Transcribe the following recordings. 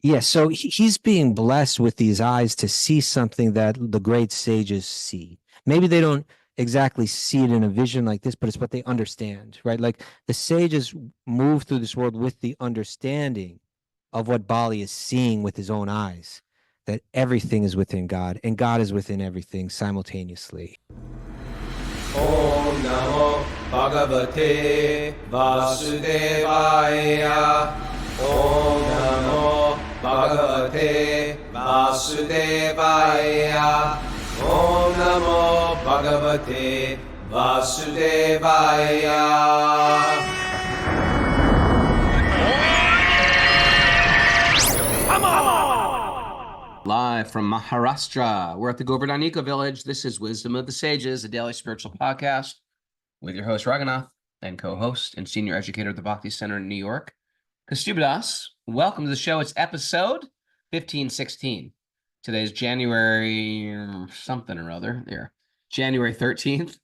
Yeah, so he's being blessed with these eyes to see something that the great sages see. Maybe they don't exactly see it in a vision like this, but it's what they understand, right? Like the sages move through this world with the understanding of what Bali is seeing with his own eyes, that everything is within God and God is within everything simultaneously. Om Namo Bhagavate Vasudevaya. Om Namo Bhagavate Vasudevaya. Om Namo Bhagavate Vasudevaya. Live from Maharashtra. We're at the Govardhanika village. This is Wisdom of the Sages, a daily spiritual podcast with your host, Raghunath, and co-host and senior educator at the Bhakti Center in New York, Kaustubha. Welcome to the show. It's episode 1516. Today's January something or other. There, January 13th.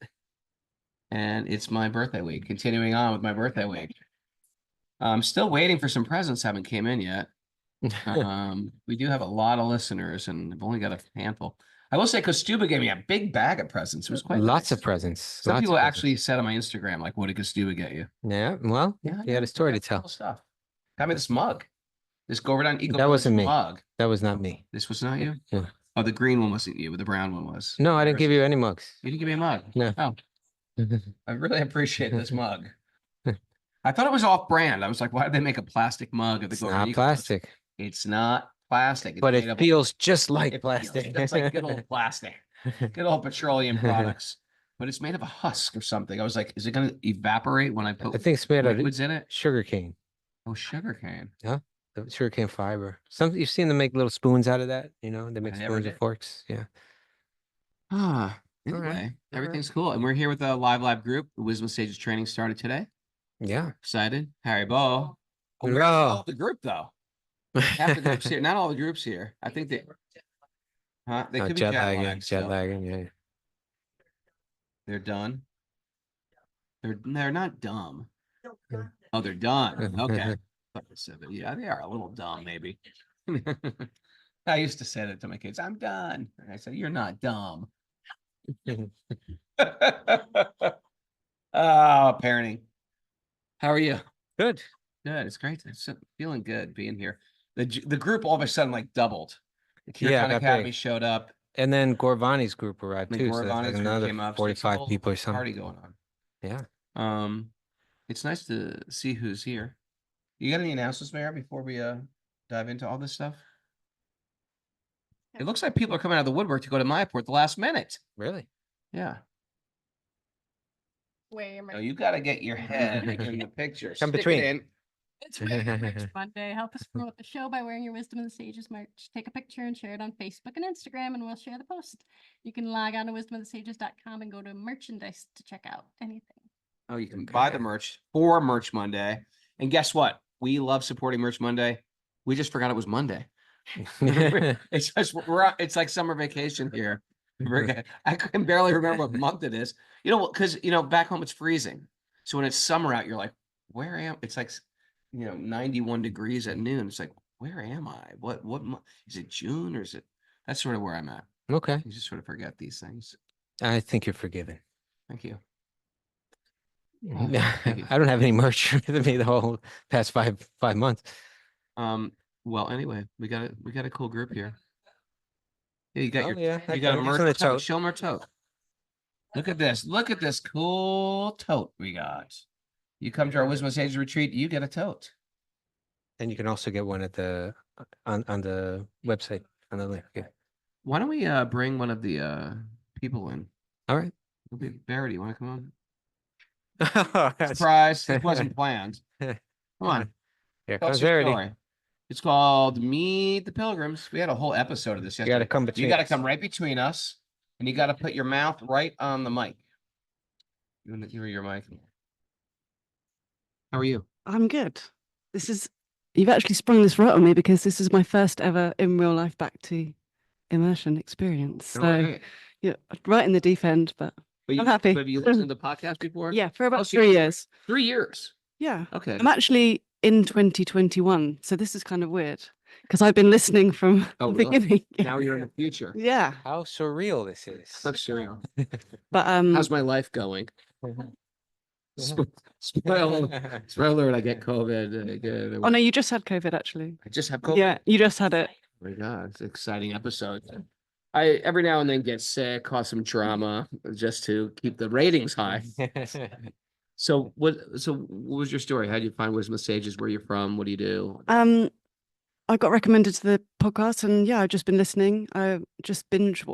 And it's my birthday week. Continuing on with my birthday week. I'm still waiting for some presents. Haven't came in yet. We do have a lot of listeners, and I've only got a handful. I will say Kaustubha gave me a big bag of presents. It was quite Lots nice. of presents. Some people actually said on my Instagram, like, "What did Kaustubha get you?" Yeah, well, yeah, he had a story to tell. Cool stuff. Got me this mug. This Govardhan Eco. That wasn't me. Mug. That was not me. This was not you. Yeah. Oh, the green one wasn't you, but the brown one was. No, I didn't give you any mugs. You didn't give me a mug. No. Oh, I really appreciate this mug. I thought it was off-brand. I was like, why did they make a plastic mug of the Govardhan? Not plastic. It's not plastic. But it feels just like plastic. It's like good old plastic. Good old petroleum products. But it's made of a husk or something. I was like, is it going to evaporate when I put I think it's made of liquids in it? Sugar cane. Oh, sugar cane. Yeah, the sugar cane fiber. You've seen them make little spoons out of that, you know? They make spoons and forks. Yeah. Anyway, everything's cool. And we're here with a live group. The Wisdom Sages training started today. Yeah. Excited. Harry Bo. Oh, The group, though. Half the groups here. Not all the groups here. I think they could be jet lagging, yeah. They're done. They're not dumb. Oh, they're done. Okay. Yeah, they are a little dumb, maybe. I used to say that to my kids. I'm done. And I said, you're not dumb. Parenting. How are you? Good. Good. It's great. It's feeling good being here. The group all of a sudden like doubled. The Kirtan Academy showed up. And then Gorvani's group arrived too. So Gorvani's like another came up, 45 people or something. Party going on. Yeah. It's nice to see who's here. You got any announcements, Mayor, before we dive into all this stuff? It looks like people are coming out of the woodwork to go to Mayapur at the last minute. Really? Yeah. Where am I? No, you got to get your head in the picture. Come between. It's Merch Monday. Help us promote the show by wearing your Wisdom of the Sages merch. Take a picture and share it on Facebook and Instagram, and we'll share the post. You can log on to wisdomofthesages.com and go to merchandise to check out anything. Oh, you can buy the merch for Merch Monday. And guess what? We love supporting Merch Monday. We just forgot it was Monday. It's just it's like summer vacation here. I can barely remember what month it is. You know, because back home it's freezing. So when it's summer out, you're like, where am? It's like 91 degrees at noon. It's like, where am I? What is it? June or is it? That's sort of where I'm at. Okay. You just sort of forget these things. I think you're forgiven. Thank you. I don't have any merch with me the whole past five months. Well, anyway, we got a cool group here. Yeah, you got you got a merch tote. Show them our tote. Look at this cool tote we got. You come to our Wisdom of Sages retreat, you get a tote. And you can also get one at on the website on the link. Yeah. Why don't we bring one of the people in? All right. Barry, do you want to come on? Oh, surprise! It wasn't planned. Come on. Here comes Verity. It's called Meet the Pilgrims. We had a whole episode of this yesterday. You got to come between. You got to come right between us, and you got to put your mouth right on the mic. You're your mic. How are you? I'm good. You've actually sprung this right on me because this is my first ever in real life Bhakti immersion experience. So yeah, right in the deep end, but I'm happy. Have you listened to the podcast before? Yeah, for about 3 years. 3 years. Yeah. Okay. I'm actually in 2021, so this is kind of weird. because I've been listening from Oh, the really? beginning. Now you're in the future. Yeah, How surreal this is. That's surreal. but How's my life going? Spoiler alert, I get COVID. oh no, you just had COVID actually. I just have COVID. Yeah, you just had it. Oh my God, it's an exciting episode. I every now and then get sick, cause some drama just to keep the ratings high. So what was your story? How did you find Wisdom of Sages? Where you're from? What do you do? I got recommended to the podcast, and yeah, I've just been listening. I just binge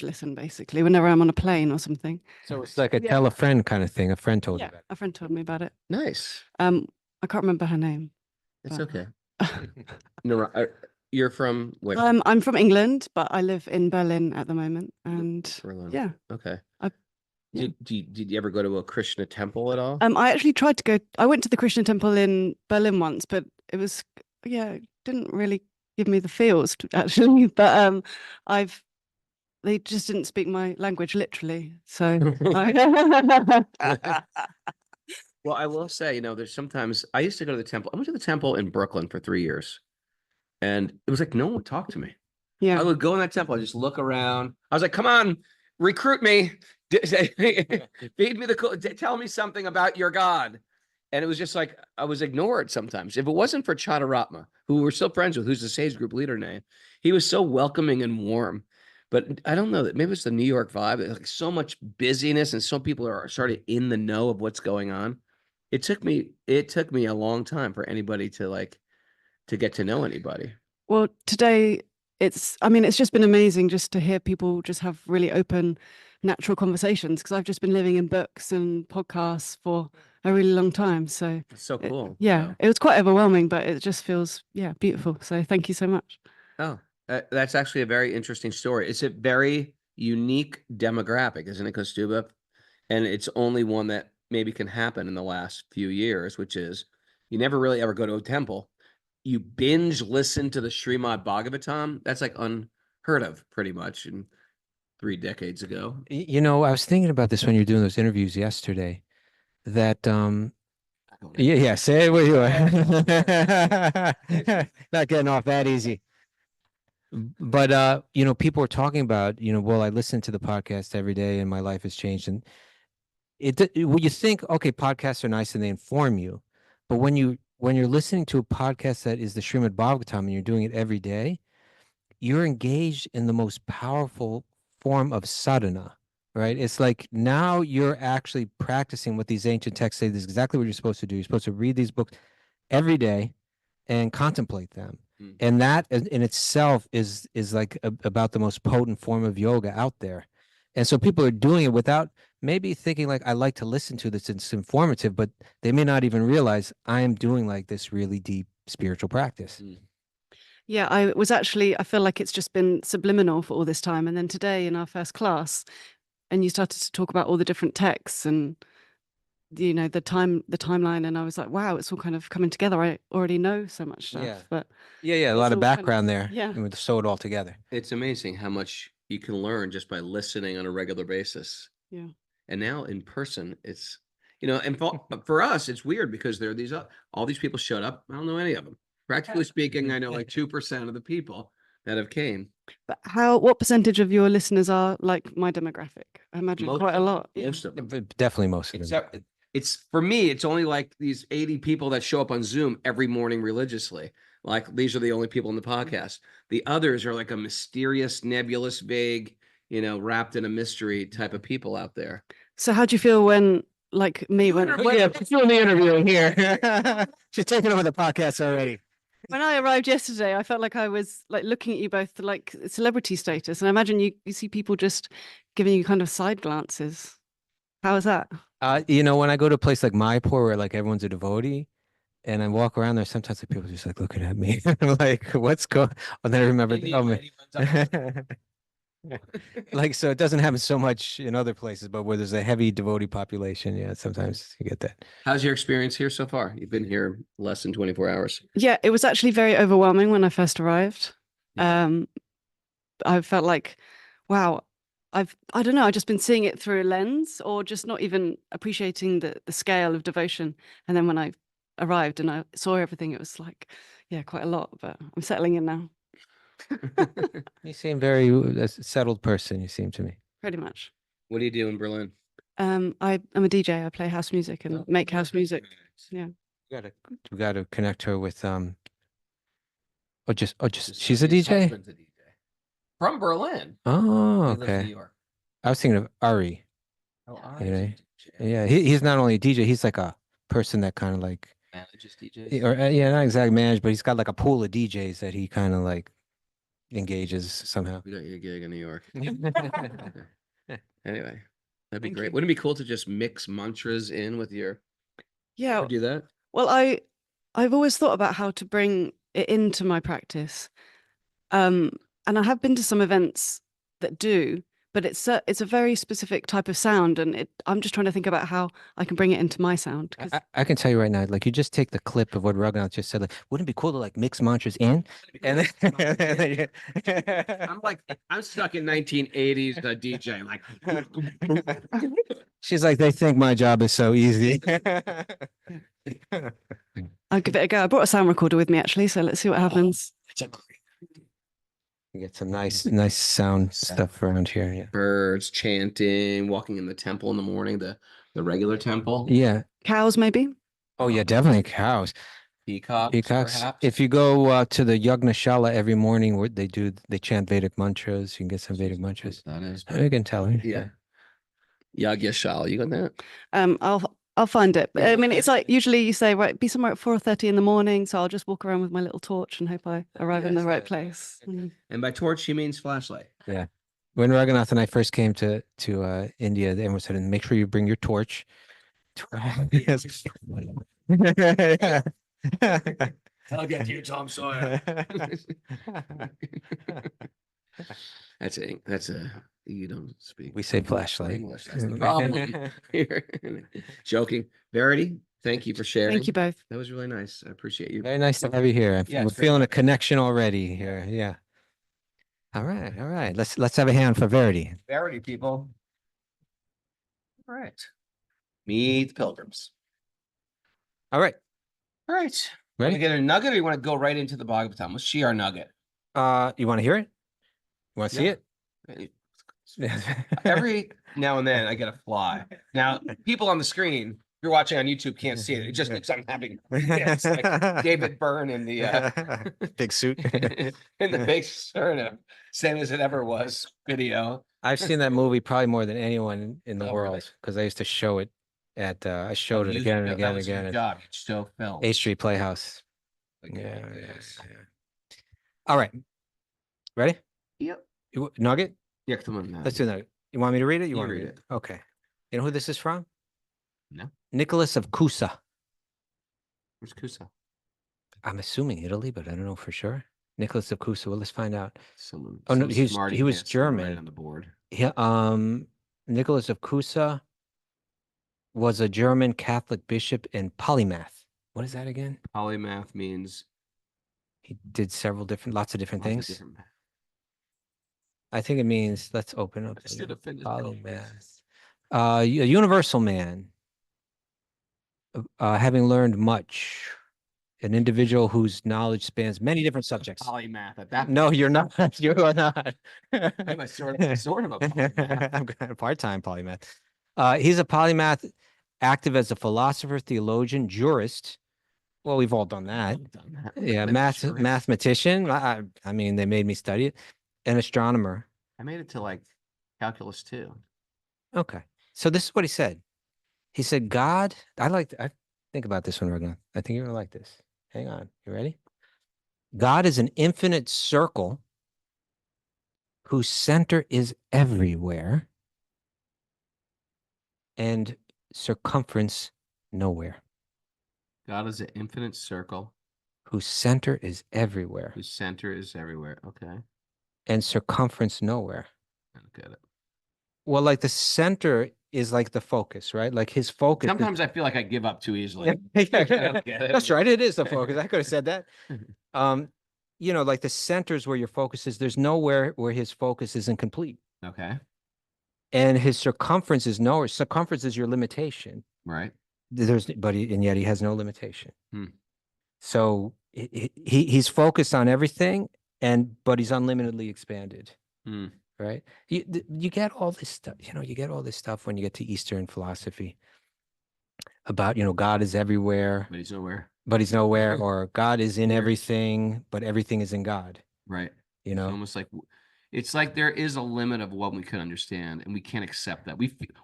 listen basically whenever I'm on a plane or something. So it's like a Yeah. tell a friend kind of thing. A friend told you Yeah, about it. a friend told me about it. Nice. I can't remember her name. It's But- okay. No, you're from where? I'm from England, but I live in Berlin at the moment, and Berlin. yeah. Okay. Yeah. Did you ever go to a Krishna temple at all? I actually tried to go. I went to the Krishna temple in Berlin once, but it was it didn't really give me the feels actually. But they just didn't speak my language literally, so. Well, I will say, there's sometimes I used to go to the temple. I went to the temple in Brooklyn for 3 years, and it was like no one would talk to me. I Yeah, would go in that temple, I just look around. I was like, "Come on, recruit me, feed me tell me something about your God." And it was just like I was ignored sometimes. If it wasn't for Chadaratma, who we're still friends with, who's the Sage Group leader now, he was so welcoming and warm. But I don't know that maybe it's the New York vibe. Like so much busyness, and some people are sort of in the know of what's going on. It took me a long time for anybody to get to know anybody. well, today it's just been amazing just to hear people just have really open, natural conversations, because I've just been living in books and podcasts for a really long time. So It's so cool. it was quite overwhelming, but it just feels beautiful. So thank you so much. Oh, that's actually a very interesting story. It's a very unique demographic, isn't it, Kaustubha? And it's only one that maybe can happen in the last few years, which is you never really ever go to a temple. You binge listen to the Srimad Bhagavatam. That's like unheard of pretty much in 3 decades ago. I was thinking about this when you were doing those interviews yesterday. That yeah, say it with you. Not getting off that easy. But people were talking about, well, I listen to the podcast every day and my life has changed. And when you think, okay, podcasts are nice and they inform you, but when you're listening to a podcast that is the Srimad Bhagavatam and you're doing it every day, you're engaged in the most powerful form of sadhana, right? It's like now you're actually practicing what these ancient texts say. This is exactly what you're supposed to do. You're supposed to read these books every day and contemplate them. And that in itself is like about the most potent form of yoga out there. And so people are doing it without maybe thinking like, I like to listen to this, it's informative, but they may not even realize I am doing like this really deep spiritual practice. Yeah, I feel like it's just been subliminal for all this time. And then today in our first class, and you started to talk about all the different texts and the timeline, and I was like, wow, it's all kind of coming together. I already know so much stuff. Yeah. But Yeah, a it's lot of all kind of- background there. yeah. And we sew it all together. It's amazing how much you can learn just by listening on a regular basis. Yeah. And now in person, it's, and for us, it's weird because there are these, all these people showed up. I don't know any of them. Practically speaking, I know like 2% of the people that have came. But what percentage of your listeners are like my demographic? I imagine Most- quite a lot. Most of them. Definitely most of them. Except it's for me, it's only like these 80 people that show up on Zoom every morning religiously. Like these are the only people in the podcast. The others are like a mysterious, nebulous, vague, wrapped in a mystery type of people out there. So how do you feel when, like me, when Yeah, she's doing the interviewing here. She's taking over the podcast already. when I arrived yesterday, I felt like I was like looking at you both like celebrity status, and I imagine you see people just giving you kind of side glances. How is that? When I go to a place like Mayapur where like everyone's a devotee and I walk around there, sometimes like, people just like looking at me. I'm like, what's going on? And then I remember, like, so it doesn't happen so much in other places, but where there's a heavy devotee population, yeah, sometimes you get that. How's your experience here so far? You've been here less than 24 hours. Yeah, it was actually very overwhelming when I first arrived. I felt like, wow, I don't know, I've just been seeing it through a lens or just not even appreciating the scale of devotion. And then when I arrived and I saw everything, it was like, Yeah, quite a lot, but I'm settling in now. You seem very settled person. You seem to me. Pretty much. What do you do in Berlin? I'm a DJ. I play house music and make house music. Yeah. We gotta connect her with just she's a His DJ. husband's a DJ. From Berlin. Oh, He lives in New okay. York. I was thinking of Ari. Oh, You know, Ari's a DJ. Yeah, he's not only a DJ, he's like a person that kind of like, Manages DJs. or yeah, not exactly managed, but he's got like a pool of DJs that he kind of like engages somehow. We got your gig in New York. Anyway, that'd be Thank great. you. Wouldn't it be cool to just mix mantras in with your? Yeah. Or do that? Well, I've always thought about how to bring it into my practice. And I have been to some events that do, but it's a very specific type of sound, and I'm just trying to think about how I can bring it into my sound. 'Cause I can tell you right now, like you just take the clip of what Raghunath just said, like, wouldn't it be cool to like mix mantras in? And then, I'm stuck in 1980s DJ. Like, she's like, they think my job is so easy. I'll give it a go. I brought a sound recorder with me actually, so let's see what happens. You get some nice sound stuff around here. Yeah. birds chanting, walking in the temple in the morning, the regular temple. Yeah. Cows, maybe? Oh yeah, definitely cows. Peacocks, Peacocks. perhaps. If you go to the Yagnashala every morning, where they chant Vedic mantras. You can get some Vedic mantras. That is. You can tell her. Yeah. Yagyashala, you got that? I'll find it. But, I mean, it's like usually you say, right, be somewhere at 4:30 in the morning. So I'll just walk around with my little torch and hope I arrive in the right place. And by torch, she means flashlight. Yeah. When Raghunath and I first came to India, everyone said, "Make sure you bring your torch." Yes. I'll get you, Tom Sawyer. That's a you don't speak. We say flashlight. English. That's the problem here. Joking. Verity, thank you for sharing. Thank you both. That was really nice. I appreciate you. Very nice to have you here. Yeah, We're it's very feeling a nice. connection already here. Yeah. All right. Let's have a hand for Verity. Verity, people. All right. Meet the pilgrims. All right. All right. Want Ready? to get a nugget or you want to go right into the Bhagavatam? Let's see our nugget. You want to hear it? You want to see Yeah. it? Every now and then I get a fly. Now, people on the screen, if you're watching on YouTube, can't see it. It just looks I'm having it's like David Byrne in the big suit. in the big sort of same as it ever was video. I've seen that movie probably more than anyone in the Oh, really? world because I used to show it at I showed it You again and fil- again that and was your again at job. You still film. 8th Street Playhouse. Like, Yeah. yes. All right. Ready? Yep. Nugget? Yeah, come on now. Let's do Nugget. You want me to read it? You You want to read read it? Okay. You know who this is from? No. Nicholas of Cusa. Where's Cusa? I'm assuming Italy, but I don't know for sure. Nicholas of Cusa. Well, let's find out. Someone. Oh, no, some he was- smarty he was pants someone right German. on the board. Yeah. Nicholas of Cusa was a German Catholic bishop and polymath. What is that again? Polymath means He did lots of different lots of things. different math. I think it means, let's open up. I should have finished Polymath. A universal man, having learned much, an individual whose knowledge spans many different subjects. Polymath at that. No, you're not. You are not. I'm a sort of a polymath. I'm a part-time polymath. He's a polymath, active as a philosopher, theologian, jurist. Well, we've all done that. I've done that. Yeah, I'm a jurist. mathematician. I mean, they made me study it. An astronomer. I made it to like calculus 2. Okay. So this is what he said. He said, God, I think about this one, Raghunath. I think you're gonna like this. Hang on. You ready? God is an infinite circle whose center is everywhere and circumference nowhere. God is an infinite circle Whose center is everywhere whose center is everywhere. Okay. and circumference nowhere. I don't get it. Well, like the center is like the focus, right? Like his focus. Sometimes I feel like I give up too easily. Yeah. I don't get it. That's right. It is the focus. I could have said that. Like the center is where your focus is. There's nowhere where his focus isn't complete. Okay. And his circumference is nowhere. Circumference is your limitation. Right. And yet he has no limitation. Hmm. So he's focused on everything, but he's unlimitedly expanded. Hmm. Right? You get all this stuff, you get all this stuff when you get to Eastern philosophy about, God is everywhere, But he's nowhere. but he's nowhere, or God is in Weird. everything, but everything is in God. Right. You It's know, almost like it's like there is a limit of what we could understand, and we can't accept that.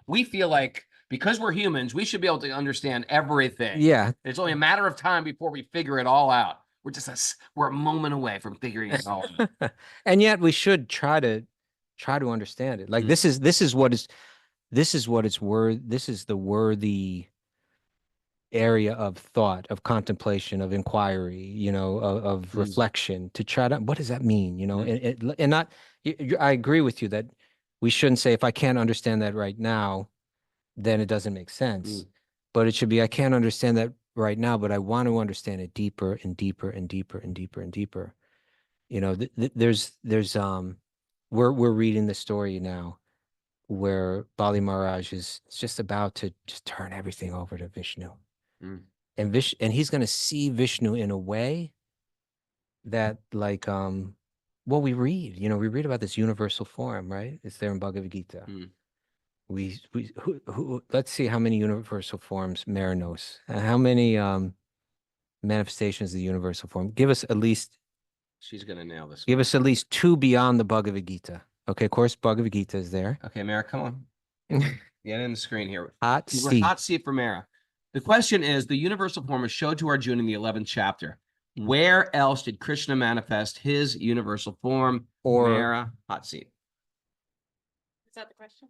We feel like because we're humans, we should be able to understand everything. yeah. It's only a matter of time before we figure it all out. We're a moment away from figuring it all out. And yet we should try to understand it. Like Mm. this is what it's worth. This is the worthy area of thought, of contemplation, of inquiry, of Mm. reflection, to try to, what does that mean? Mm. And not, I agree with you that we shouldn't say, if I can't understand that right now, then it doesn't make sense. Mm. But it should be, I can't understand that right now, but I want to understand it deeper and deeper and deeper and deeper and deeper. There's we're reading the story now where Bali Maharaj is just about to just turn everything over to Vishnu. Mm. And he's going to see Vishnu in a way that, like, we read about this universal form, right? It's there in Bhagavad Gita. Mm. Let's see how many universal forms Mara knows. How many manifestations of the universal form? Give us at least She's gonna nail this Give one. us at least 2 beyond the Bhagavad Gita. Okay, of course, Bhagavad Gita is there. Okay, Mara, come on. Get in the screen here. Hot We're seat. hot seat for Mara. The question is, the universal form is showed to Arjuna in the 11th chapter. Where else did Krishna manifest his universal form? Or- Mara, hot seat. Is that the question?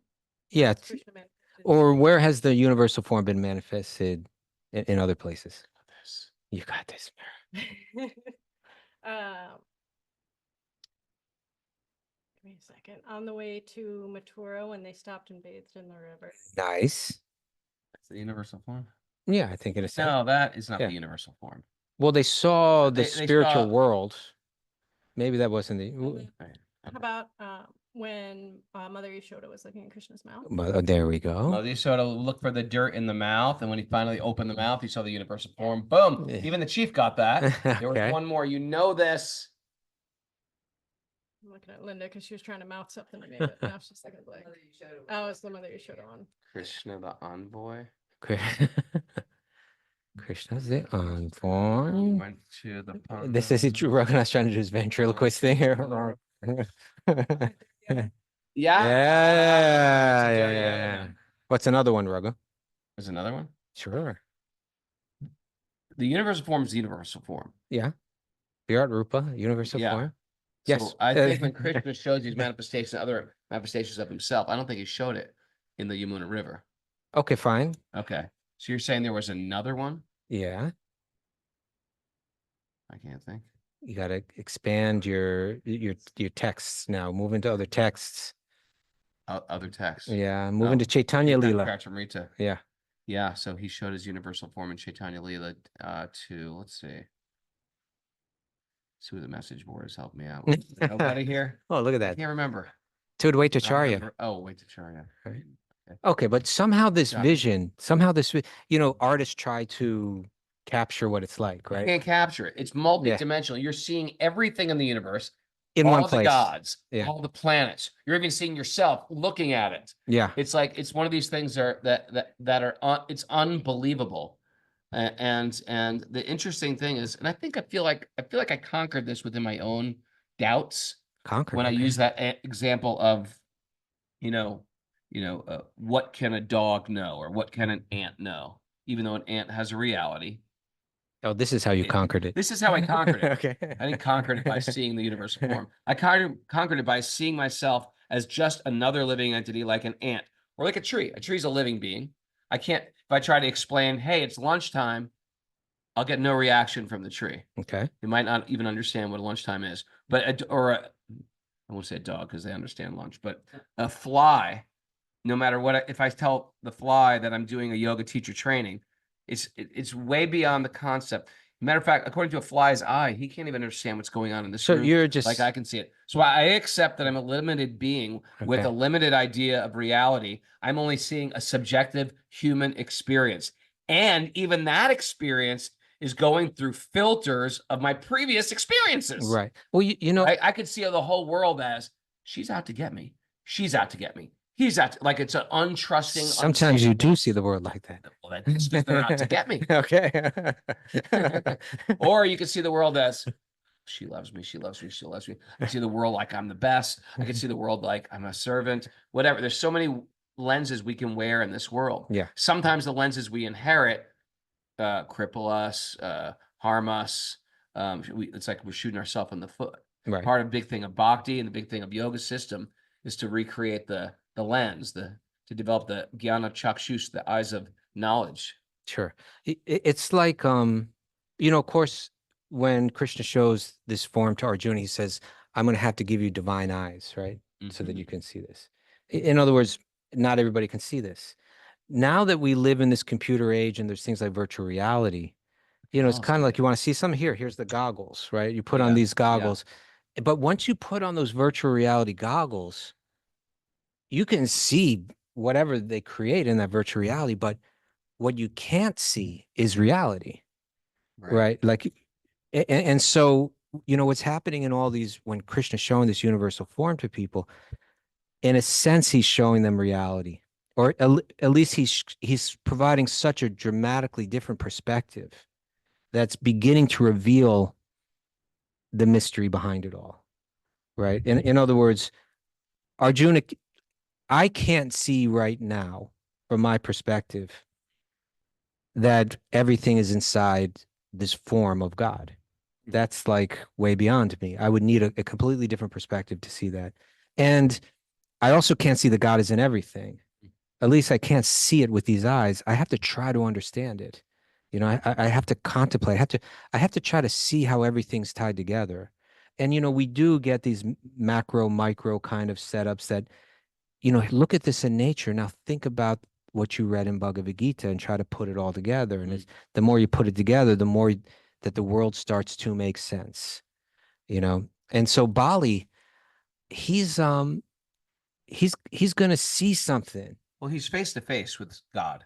Yeah. Krishna manifested. Or where has the universal form been manifested in other places? You got this, Mara. Give me a second. On the way to Mathura, when they stopped and bathed in the river. Nice. That's the universal form. Yeah, I think it is. No, that is not Yeah. the universal form. Well, they saw So the they spiritual saw- world. Maybe that wasn't the. Right. How about when Mother Yashoda was looking at Krishna's mouth? But there we go. Well, you sort of look for the dirt in the mouth, and when he finally opened the mouth, he saw the universal form. Boom! Yeah. Even the chief got that. There was Okay. one more. You know this. I'm looking at Linda because she was trying to mouth something to me, but now she's like, oh, it's the Mother Yashoda one. Krishna the envoy. Krishna's the envoy. Went to the This is true. Raghunath's trying to do his ventriloquist thing here. Yeah. What's another one, Raghu? There's another one. Sure. The universal form is the universal form. Yeah. Virat Rupa, universal Yeah. form. So Yes. I think when Krishna shows these manifestations, other manifestations of himself, I don't think he showed it in the Yamuna River. Okay, fine. Okay. So you're saying there was another one? Yeah. I can't think. You got to expand your texts now. Move into other texts. Other texts. Yeah. Move Oh, into Chaitanya Leela. Prachamrita. Yeah. Yeah. So he showed his universal form in Chaitanya Leela to, let's see. See who the message board is. Help me out. Nobody here? Oh, look at I that. can't remember. To wait to I Charya. remember- Oh, wait to Charya. Right. Okay, but somehow this Yeah. vision, artists try to capture what it's like, You right? can't capture it. It's multidimensional. You're seeing everything in the universe, In all one the place. gods, Yeah. all the planets. You're even seeing yourself looking at it. Yeah. It's like it's one of these things it's unbelievable. And the interesting thing is, and I feel like I conquered this within my own doubts Conquer. when I use that example of, what can a dog know or what can an ant know, even though an ant has a reality. Oh, this is how you conquered it. This is how I conquered it. Okay. I didn't conquer it by seeing the universal form. I conquered it by seeing myself as just another living entity, like an ant or like a tree. A tree's a living being. If I try to explain, hey, it's lunchtime, I'll get no reaction from the tree. Okay. They might not even understand what lunchtime is. But I won't say a dog because they understand lunch, but a fly, no matter what, if I tell the fly that I'm doing a yoga teacher training, it's way beyond the concept. Matter of fact, according to a fly's eye, he can't even understand what's going on in this So room. you're just Like I can see it. So I accept that I'm a limited being with Okay. a limited idea of reality. I'm only seeing a subjective human experience. And even that experience is going through filters of my previous experiences. Right. Well, you know, I could see the whole world as she's out to get me. She's out to get me. He's out to, like it's an untrusting. sometimes you do see the world like that. Well, that's because they're out to get me. Okay. Or you could see the world as she loves me, she loves me, she loves me. I see the world like I'm the best. I can see the world like I'm a servant, whatever. There's so many lenses we can wear in this world. Yeah. Sometimes the lenses we inherit cripple us, harm us. It's like we're shooting ourselves in the foot. Right. Part of the big thing of Bhakti and the big thing of yoga system is to recreate the lens, to develop the jnana chakshus, the eyes of knowledge. Sure. It's like, you know, of course, when Krishna shows this form to Arjuna, he says, I'm going to have to give you divine eyes, right? So that you can see this. In other words, not everybody can see this. Now that we live in this computer age and there's things like virtual reality, you know, it's kind of like you want to see something here's the goggles, right? You put on these goggles. But once you put on those virtual reality goggles, you can see whatever they create in that virtual reality, but what you can't see is reality, right? Like, and so, you know, what's happening in all these, when Krishna's showing this universal form to people, in a sense, he's showing them reality, or at least he's providing such a dramatically different perspective that's beginning to reveal the mystery behind it all, right? In other words, Arjuna, I can't see right now, from my perspective, that everything is inside this form of God. That's like way beyond me. I would need a completely different perspective to see that. And I also can't see that God is in everything. At least I can't see it with these eyes. I have to try to understand it. You know, I have to contemplate. I have to try to see how everything's tied together. And, you know, we do get these macro, micro kind of setups that, you know, look at this in nature. Now think about what you read in Bhagavad Gita and try to put it all together. And the more you put it together, the more that the world starts to make sense, you know? And so Bali, he's going to see something. Well, he's face to face with God.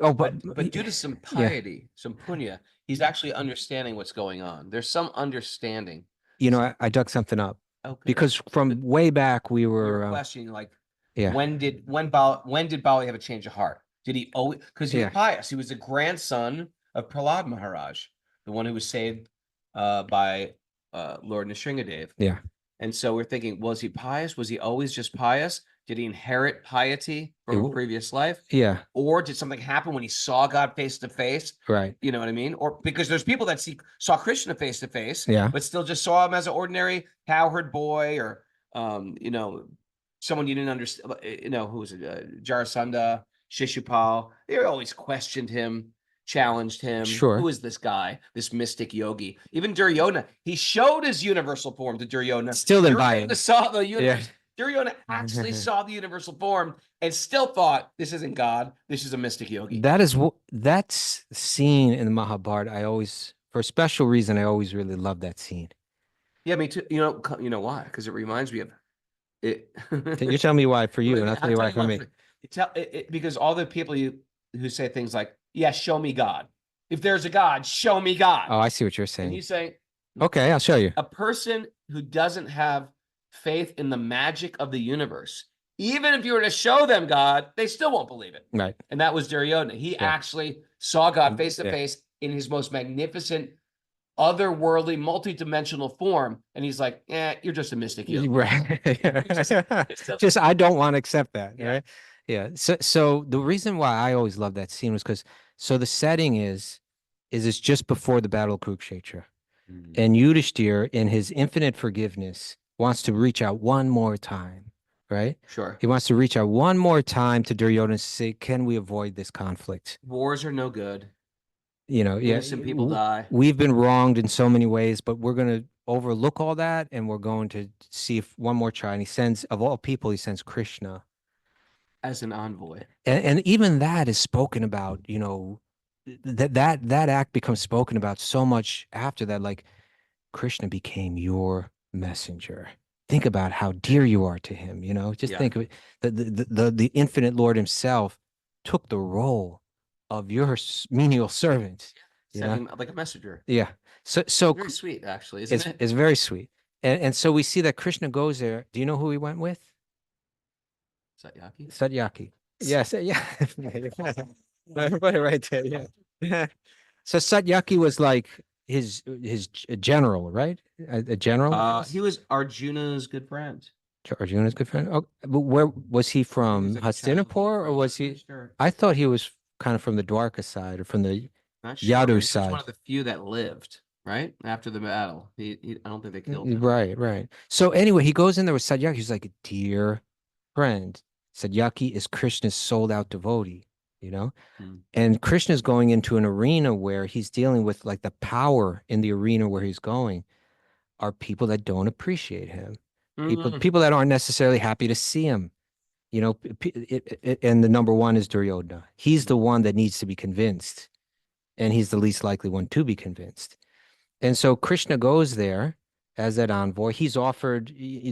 Oh, but due to some piety, some punya, he's actually understanding what's going on. There's some understanding. You know, I dug something up. Okay. Because from way back we were questioning, like, yeah, when did Bali have a change of heart? Did he always, because he was pious? He was the grandson of Prahlad Maharaj, the one who was saved by Lord Nrsingadev. Yeah. And so we're thinking, was he pious? Was he always just pious? Did he inherit piety from a previous life? Yeah. Or did something happen when he saw God face to face? Right. You know what I mean? Or because there's people that saw Krishna face to face, but still just saw him as an ordinary cowherd boy, or you know, someone you didn't understand. You know, who was it? Jarasandha, Shishupal. They always questioned him, challenged him. Sure. Who is this guy? This mystic yogi? Even Duryodhana, he showed his universal form to Duryodhana. Still didn't buy it. Saw the universe. Duryodhana actually saw the universal form and still thought, this isn't God. This is a mystic yogi. That's scene in the Mahabharata. I always, for a special reason, I always really love that scene. Yeah, me too. You know why? Because it reminds me of it. You tell me why for you, and I'll tell you why for me. Because all the people who say things like, yeah, show me God. If there's a God, show me God. Oh, I see what you're saying. And you say, okay, I'll show you. A person who doesn't have faith in the magic of the universe, even if you were to show them God, they still won't believe it. Right. And that was Duryodhana. He actually saw God face to face in his most magnificent, otherworldly, multidimensional form. And he's like, you're just a mystic yogi. Right. Just, I don't want to accept that. Yeah. Right. Yeah. So the reason why I always love that scene was because, so the setting is it's just before the Battle of Kurukshetra. And Yudhishthir, in his infinite forgiveness, wants to reach out one more time, right? Sure. He wants to reach out one more time to Duryodhana and say, can we avoid this conflict? Wars are no good. You know, Innocent people die. We've been wronged in so many ways, but we're going to overlook all that, and we're going to see if one more try. And he sends, of all people, he sends Krishna as an envoy. And even that is spoken about, you know, that act becomes spoken about so much after that, like, Krishna became your messenger. Think about how dear you are to him, you know, just think of it. The infinite Lord himself took the role of your menial servant, You Send know? him like a messenger. Yeah. So Very sweet, actually, isn't it's it? it's very sweet. And so we see that Krishna goes there. Do you know who he went with? Satyaki. Satyaki. Yes, yeah. Put it right there. Yeah. So Satyaki was like his general, right? A general. He was Arjuna's good friend. Arjuna's good friend. Oh, but where was he He from? was like a childhood Hastinapur, or friend, was I'm not he? sure. I thought he was kind of from the Dwarka side or from the Not sure. Yadu He was side. one of the few that lived, right? After the battle. I don't think they killed him. Right, right. So anyway, he goes in there with Satyaki. He's like, dear friend, Satyaki is Krishna's sold out devotee, you know? Hmm. And Krishna's going into an arena where he's dealing with like the power in the arena where he's going are people that don't appreciate him. People that aren't necessarily happy to see him. You know, and the number one is Duryodhana. He's the one that needs to be convinced, and he's the least likely one to be convinced. And so Krishna goes there as that envoy. He's offered,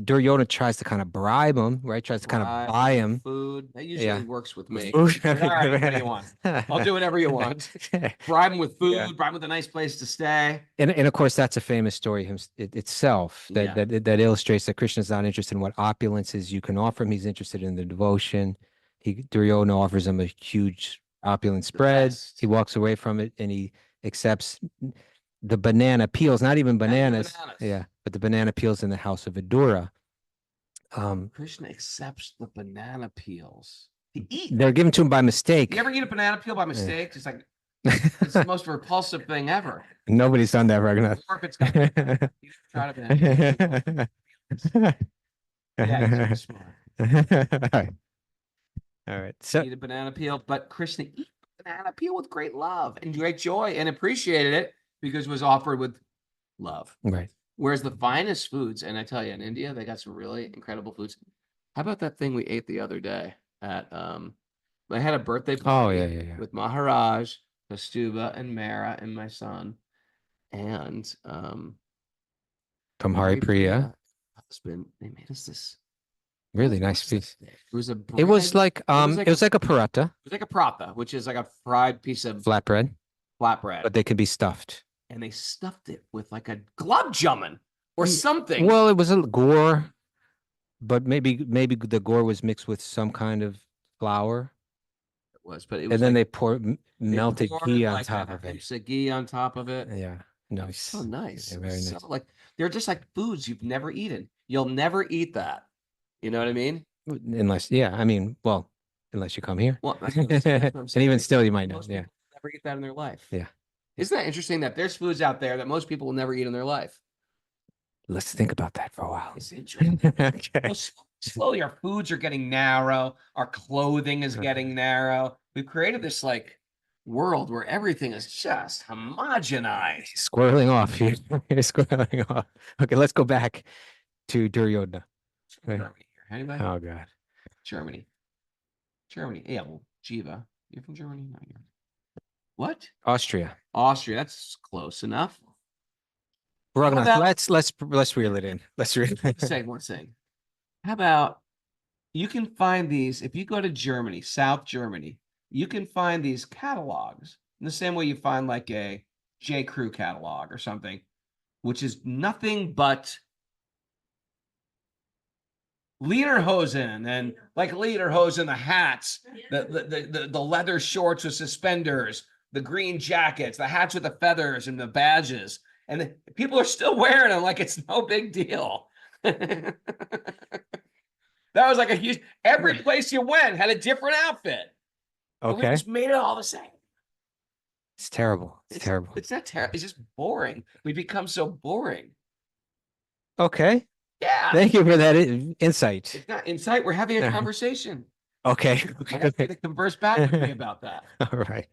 Duryodhana tries to kind of bribe him, right? Tries to kind of buy him. Food. That usually Yeah. works with me. Food. Like, all right, what do you want? I'll do whatever you want. Bribe him with food, Yeah. bribe him with a nice place to stay. And of course, that's a famous story itself Yeah. that illustrates that Krishna's not interested in what opulences you can offer him. He's interested in the devotion. Duryodhana offers him a huge opulent spread. best. He walks away from it and he accepts the banana peels, not even bananas. bananas. Yeah, but the banana peels in the house of Vidura. Krishna accepts the banana peels to eat. They're given to him by mistake. You ever eat a banana peel by mistake? It's like it's the most repulsive thing ever. Nobody's done that, Raghunath. Or if it's got you try to banana peel. Yeah, he's smart. All right. All right. So Eat a banana peel, but Krishna eat the banana peel with great love and great joy and appreciated it because it was offered with love. right. Whereas the finest foods, and I tell you, in India, they got some really incredible foods. How about that thing we ate the other day at I had a birthday Oh party yeah. with Maharaj, Kaustubha, and Mara, and my son. And From Hari Priya. husband, they made us this Really nice piece. It was a It was bread- like it was like a paratha, it was like a prata, which is like a fried piece of flatbread, flatbread. but they could be stuffed. And they stuffed it with like a glove jamun or something. Well, it was a gore, but maybe the gore was mixed with some kind of flour, it was, but it was and then like, they poured melted poured ghee on like top a of it. piece of ghee on top of it. Yeah, It was nice. so nice. Yeah, It very was nice. so, like they're just like foods you've never eaten. You'll never eat that. You know what I mean? Unless, yeah, I mean, well, unless you come here, Well, that's what I'm and saying. even Like, still, you might not. most Yeah, people never eat that in their life. Yeah. Isn't that interesting that there's foods out there that most people will never eat in their life? let's think about that for a while. It's interesting. Okay. Well, slowly our foods are getting narrow. Our clothing is getting narrow. We've created this like world where everything is just homogenized. He's squirreling off here. He's squirreling off. Okay, let's go back to Duryodhana. Right. Germany here. Anybody? Oh God. Germany. Germany. Yeah, well, Jiva. You're from Germany? No, you're. What? Austria. Austria. That's close enough. Raghunath, about- let's reel it in. Let's reel it in. One thing. How about you can find these if you go to Germany, South Germany, you can find these catalogs in the same way you find like a J. Crew catalog or something, which is nothing but lederhosen and like lederhosen, the hats, the leather shorts with suspenders, the green jackets, the hats with the feathers and the badges. And people are still wearing them like it's no big deal. That was like a huge, every place you went had a different outfit. But we Okay. just made it all the same. It's terrible. It's terrible. It's not terrible. It's just boring. We become so boring. Okay. Yeah. Thank you for that insight. It's not insight. We're having a conversation. Okay. I want you to converse back with me about that. All right.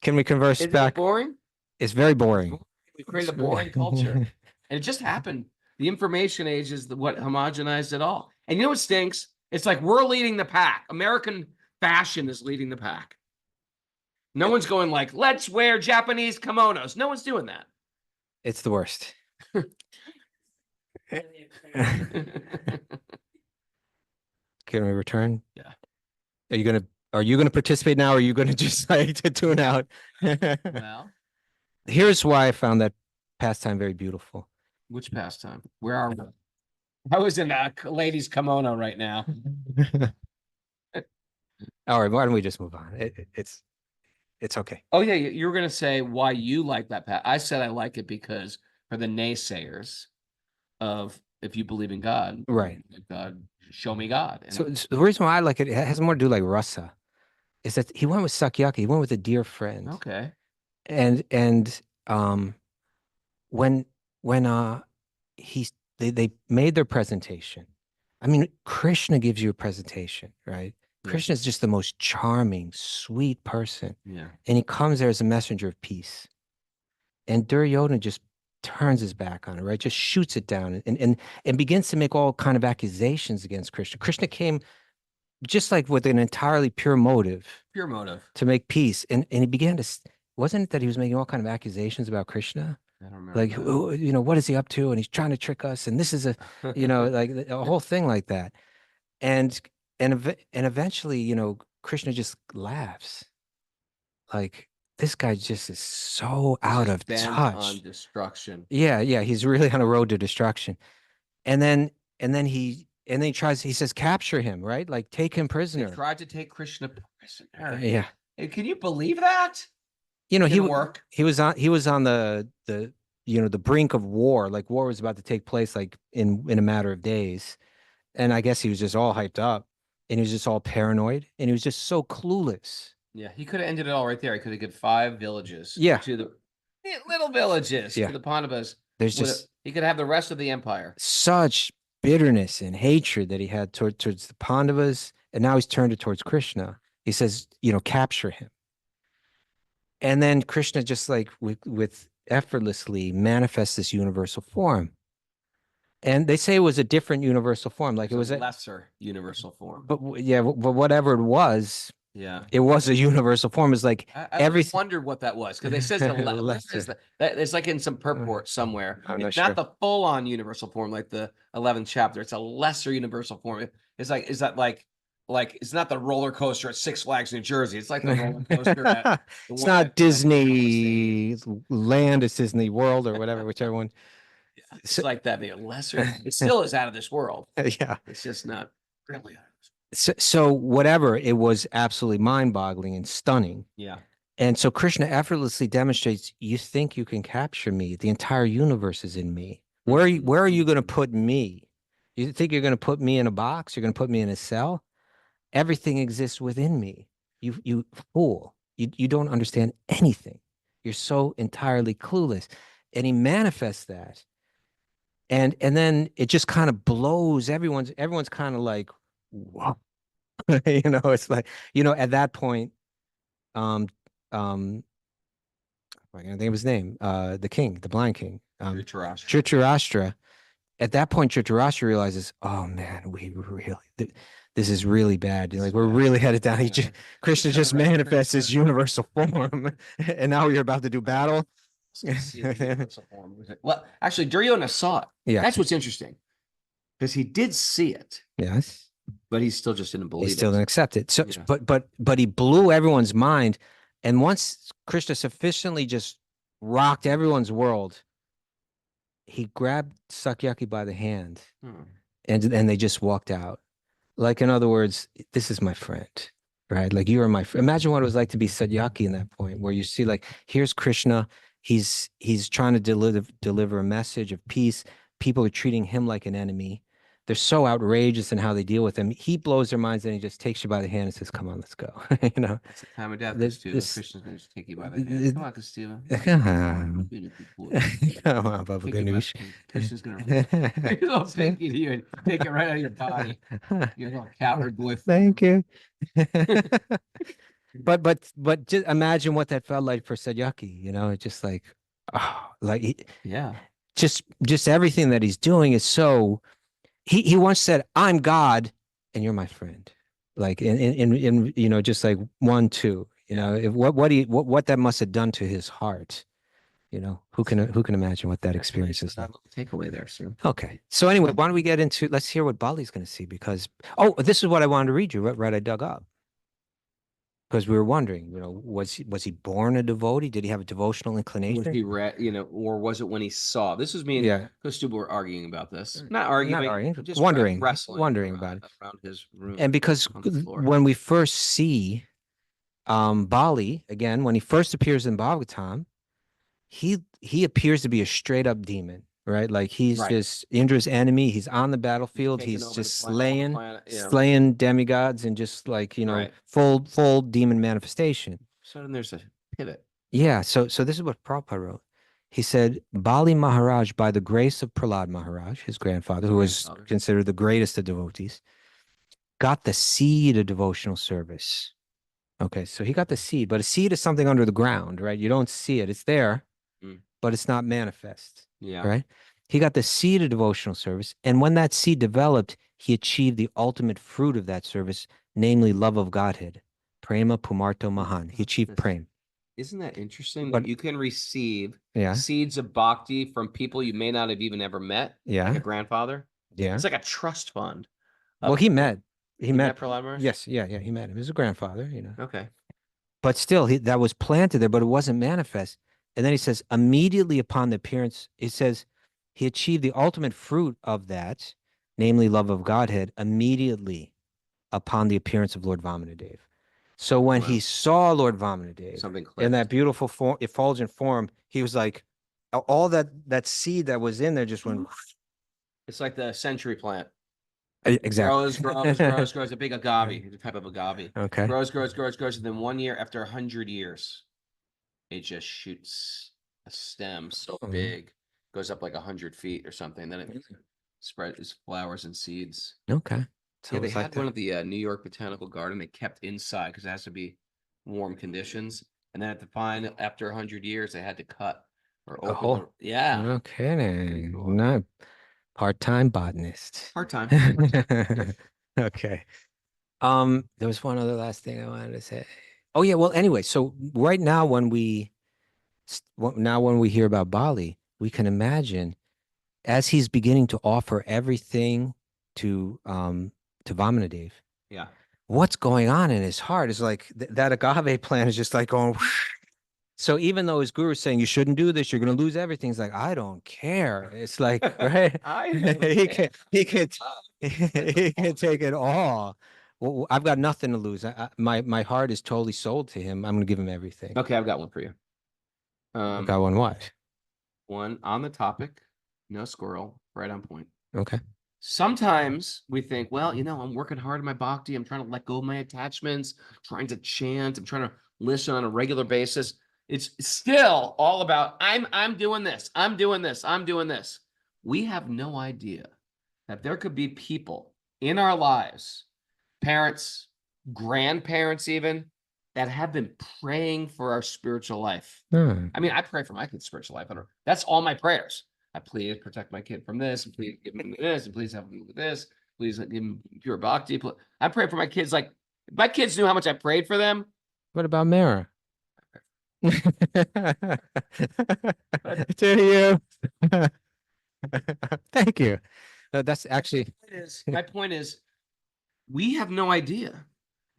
Can we converse Is it back? boring? It's very boring. We've created a boring culture. And it just happened. The information age is what homogenized it all. And you know what stinks? It's like we're leading the pack. American fashion is leading the pack. No one's going like, let's wear Japanese kimonos. No one's doing that. It's the worst. Can we return? Yeah. Are you gonna participate now, or are you gonna just like to tune out? Well, Here's why I found that pastime very beautiful. Which pastime? Where are we? I was in a lady's kimono right now. All right, why don't we just move on? It's okay. Oh yeah, you were gonna say why you like that pat. I said I like it because for the naysayers of if you believe in God, Right. God, show me God. And So the reason why I like it has more to do like Rasa, is that he went with Sakyaki. He went with a dear friend. okay, And when they made their presentation. I mean, Krishna gives you a presentation, right? Yeah. Krishna is just the most charming, sweet person. yeah, And he comes there as a messenger of peace. And Duryodhana just turns his back on it, right? Just shoots it down and begins to make all kind of accusations against Krishna. Krishna came just like with an entirely pure motive pure motive. to make peace. And he began to, wasn't it that he was making all kind of accusations about Krishna? I don't remember. Like, that. you know, what is he up to? And he's trying to trick us. And this is a, you know, like a whole thing like that. And eventually, you know, Krishna just laughs. Like, this guy just is so out of Bent touch. on destruction. Yeah, he's really on a road to destruction. And then he tries, he says, capture him, right? Like, take him They prisoner. tried to take Krishna prisoner. Yeah. Hey, can you believe that? You know, Didn't work. he was on the you know, the brink of war. Like, war was about to take place like in a matter of days. And I guess he was just all hyped up and he was just all paranoid and he was just so clueless. Yeah, he could have ended it all right there. He could have given 5 villages. Yeah. To the little villages Yeah. to the Pandavas. There's Would- just he could have the rest of the empire. such bitterness and hatred that he had towards the Pandavas, and now he's turned it towards Krishna. He says, you know, capture him. And then Krishna just like with effortlessly manifests this universal form. And they say it was a different universal form, like it was a lesser universal form. but whatever it was, Yeah, it was a universal form. It's like I everything. wondered what that was because they says the Lesser. is that it's like in some purport somewhere. I'm not It's not sure. the full-on universal form like the 11th chapter. It's a lesser universal form. It's like is that like it's not the roller coaster at Six Flags, New Jersey. It's like the roller coaster at the It's one not at Disney Land, it's Disney World or whatever, whichever one. It's like that. The lesser. It still is out of this world. Yeah. It's just not really out of this So whatever, it was absolutely mind-boggling and stunning. world. Yeah. And so Krishna effortlessly demonstrates, you think you can capture me? The entire universe is in me. Where are you going to put me? You think you're going to put me in a box? You're going to put me in a cell? Everything exists within me. You fool. You don't understand anything. You're so entirely clueless. And he manifests that. And then it just kind of blows everyone's kind of like, whoa. You know, it's like, you know, at that point, I can't think of his name, the king, the blind king, Dhritarashtra. Dhritarashtra. At that point, Dhritarashtra realizes, oh man, this is really bad. Like, we're really headed down. Krishna just manifests his universal form, and now you're about to do battle. Well, actually, Duryodhana saw it. Yeah. That's what's interesting, because he did see it, Yes. but he still just didn't believe He still it. didn't accept it. So, Yeah. but he blew everyone's mind. And once Krishna sufficiently just rocked everyone's world, he grabbed Sakyaki by the hand Hmm. and they just walked out. Like, in other words, this is my friend, right? Like, you are my friend. Imagine what it was like to be Sakyaki in that point, where you see, like, here's Krishna. He's trying to deliver a message of peace. People are treating him like an enemy. They're so outrageous in how they deal with him. He blows their minds and he just takes you by the hand and says, come on, let's go. You know, That's the time of death, This- too. this- Christian's going to take you by the hand. Come on, Kaustubha. come on, Being a good boy. come on, Baba Take you by the Ganoush. hand. Christian's going to he's all pinky to you and take it right out of your body. You're a little coward boy. Thank you. But just imagine what that felt like for Sadyaki, you know, it's just like, oh, like Yeah. just everything that he's doing is so, he once said, I'm God and you're my friend. Like in you know, just like 1, 2, you know, what that must have done to his heart, you know, who can imagine what that experience is like. Takeaway there, sir. Okay. So anyway, why don't we get into, let's hear what Bali's going to see, because, this is what I wanted to read you, right? I dug up. because we were wondering, was he born a devotee? Did he have a devotional Was inclination? he read, or was it when he saw? This was me and Yeah. Kaustubha were arguing about this. Not arguing, just wondering wondering about it. around his room. And because on the floor. when we first see Bali, again, when he first appears in Bhagavatam, he appears to be a straight up demon, right? Like he's Right. just Indra's enemy. He's on the battlefield. taking He's over the just planet, slaying demigods and just like, Right. full demon manifestation. So then there's a pivot. Yeah. So this is what Prabhupada wrote. He said, Bali Maharaj, by the grace of Prahlad Maharaj, his grandfather, who was considered the greatest of devotees, got the seed of devotional service. Okay, so he got the seed, but a seed is something under the ground, right? You don't see it. It's there, but it's not manifest. Yeah. Right? He got the seed of devotional service. And when that seed developed, he achieved the ultimate fruit of that service, namely love of Godhead. Prema Pumarto Mahan. He achieved prem. Isn't that interesting? But- that you can receive Yeah. seeds of bhakti from people you may not have even ever met. Yeah. Like a grandfather. Yeah. It's like a trust fund. Well, he met Prahlad Maharaj? Yes, yeah, he met him. He was a grandfather, Okay. But still, that was planted there, but it wasn't manifest. And then he says, immediately upon the appearance, it says he achieved the ultimate fruit of that, namely love of Godhead, immediately upon the appearance of Lord Vamanadev. So when Wow. he saw Lord Vamanadev Something clicked. in that beautiful effulgent form, he was like, all that seed that was in there just went. It's like the century plant. Exactly. Grows, a big agave, the type of agave. Okay. Grows, and then 1 year, after 100 years, it just shoots a stem so big, goes up like 100 feet or something. Then it spreads flowers and seeds. Okay. So Yeah, they it's like had one at the New York Botanical Garden. They kept inside because it has to be warm conditions. And then after 100 years, they had to cut or open. hole. Yeah. No kidding. Cool. Not part-time botanist. Part-time. Okay. There was one other last thing I wanted to say. Oh yeah. Well, anyway, so right now when we hear about Bali, we can imagine as he's beginning to offer everything to Vamanadev. Yeah. What's going on in his heart is like that agave plant is just like going. So even though his guru is saying you shouldn't do this, you're going to lose everything. He's like, I don't care. It's like, right? he can take it all. Well, I've got nothing to lose. My heart is totally sold to him. I'm going to give him everything. Okay, I've got one for you. I've got one. What? One on the topic. No squirrel. Right on point. Okay. Sometimes we think, well, I'm working hard in my bhakti. I'm trying to let go of my attachments, trying to chant. I'm trying to listen on a regular basis. It's still all about I'm doing this. I'm doing this. I'm doing this. We have no idea that there could be people in our lives, parents, grandparents even, that have been praying for our spiritual life. I mean, I pray for my kid's spiritual life. That's all my prayers. I please protect my kid from this, and please give him this, and please help him with this. Please give him pure bhakti. I pray for my kids. Like, if my kids knew how much I prayed for them. What about Mara? To you. Thank you. That's actually my point is, we have no idea.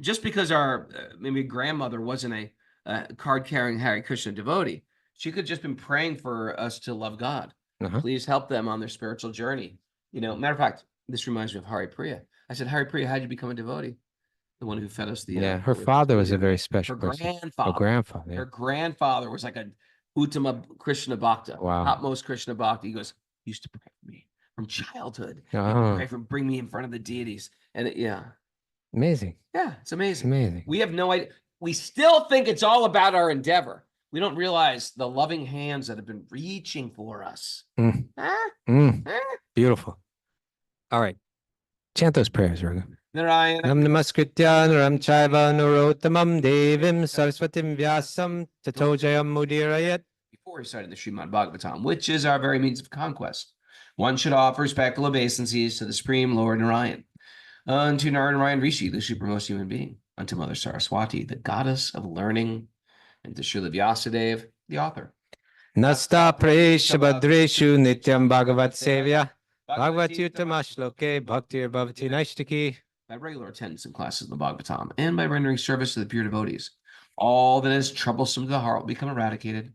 Just because our maybe grandmother wasn't a card-carrying Hare Krishna devotee, she could have just been praying for us to love God. Please help them on their spiritual journey. Matter of fact, this reminds me of Hari Priya. I said, Hari Priya, how'd you become a devotee? The one who fed us the her father was a very special person. Grandfather. Yeah. Her grandfather was like a Uttama Krishna Bhakta. Wow. Topmost Krishna Bhakta. He goes, used to pray for me from childhood. Pray for bring me in front of the deities. And amazing. Yeah, it's amazing. Amazing. We have no idea. We still think it's all about our endeavor. We don't realize the loving hands that have been reaching for us. Beautiful. All right. Chant those prayers, Raghu. Narayana. Nam namaskritya naram chaiva narottamam devim saraswatim vyasam tato jayam mudirayat. Before he started the Srimad Bhagavatam, which is our very means of conquest, one should offer respectful obeisances to the Supreme Lord Narayan, unto Narayan Rishi, the supremmost human being, unto Mother Saraswati, the goddess of learning, and to Srila Vyasadeva, the author. Nasta presha badreshu nityam bhagavat sevya bhagavati uttama shloke bhaktir bhavati naishtaki by regular attendance of classes of the Bhagavatam, and by rendering service to the pure devotees. All that is troublesome to the heart will become eradicated,